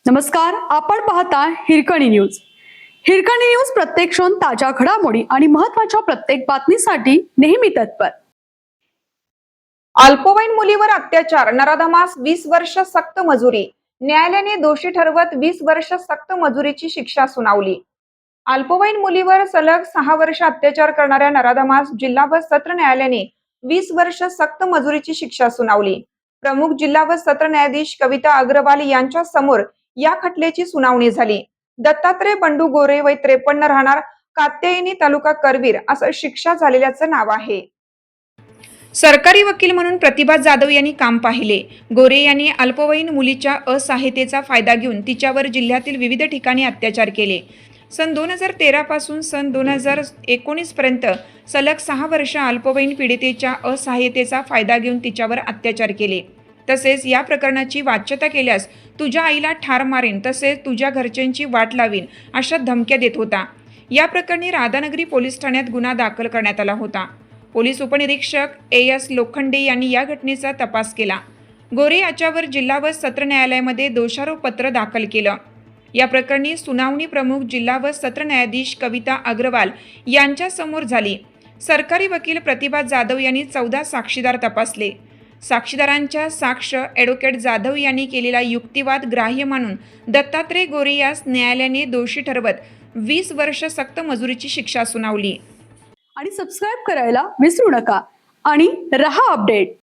नमस्कार, आपण पाहता हिरकणी न्यूज. हिरकणी न्यूज प्रत्येक क्षण ताज्या घडामोडी आणि महत्त्वाच्या प्रत्येक बातमीसाठी नेहमी तत्पर. अल्पवयीन मुलीवर अत्याचार, नराधमास 20 वर्ष सक्त मजुरी. न्यायालयाने दोषी ठरवत 20 वर्ष सक्त मजुरीची शिक्षा सुनावली. अल्पवयीन मुलीवर सलग 6 वर्ष अत्याचार करणाऱ्या नराधमास जिल्हा व सत्र न्यायालयाने 20 वर्ष सक्त मजुरीची शिक्षा सुनावली. प्रमुख जिल्हा व सत्र न्यायाधीश कविता अग्रवाल यांच्या समोर या खटल्याची सुनावणी झाली. दत्तात्रय बंडू गोरे वय 53 राहणार कात्यायनी तालुका करवीर असं शिक्षा झालेल्याचं नाव आहे. सरकारी वकील म्हणून प्रतिभा जाधव यांनी काम पाहिले. गोरे यांनी अल्पवयीन मुलीच्या असहायतेचा फायदा घेऊन तिच्यावर जिल्ह्यातील विविध ठिकाणी अत्याचार केले. सन 2013 पासून सन 2019 पर्यंत सलग 6 वर्ष अल्पवयीन पीडितेच्या असहायतेचा फायदा घेऊन तिच्यावर अत्याचार केले. तसेच या प्रकरणाची वाच्यता केल्यास तुझ्या आईला ठार मारेन, तसेच तुझ्या घरच्यांची वाट लावीन अशा धमक्या देत होता. या प्रकरणी राधानगरी पोलीस ठाण्यात गुन्हा दाखल करण्यात आला होता. पोलीस उपनिरीक्षक AS लोखंडे यांनी या घटनेचा तपास केला. गोरे याच्यावर जिल्हा व सत्र न्यायालयामध्ये दोषारोप पत्र दाखल केलं. या प्रकरणी सुनावणी प्रमुख जिल्हा व सत्र न्यायाधीश कविता अग्रवाल यांच्या समोर झाली. सरकारी वकील प्रतिभा जाधव यांनी 14 साक्षीदार तपासले. साक्षीदारांच्या साक्ष ॲडव्होकेट जाधव यांनी केलेला युक्तिवाद ग्राह्य मानून दत्तात्रय गोरे यास न्यायालयाने दोषी ठरवत 20 वर्ष सक्त मजुरीची शिक्षा सुनावली. आणि सबस्क्राइब करायला विसरू नका आणि रहा अपडेट.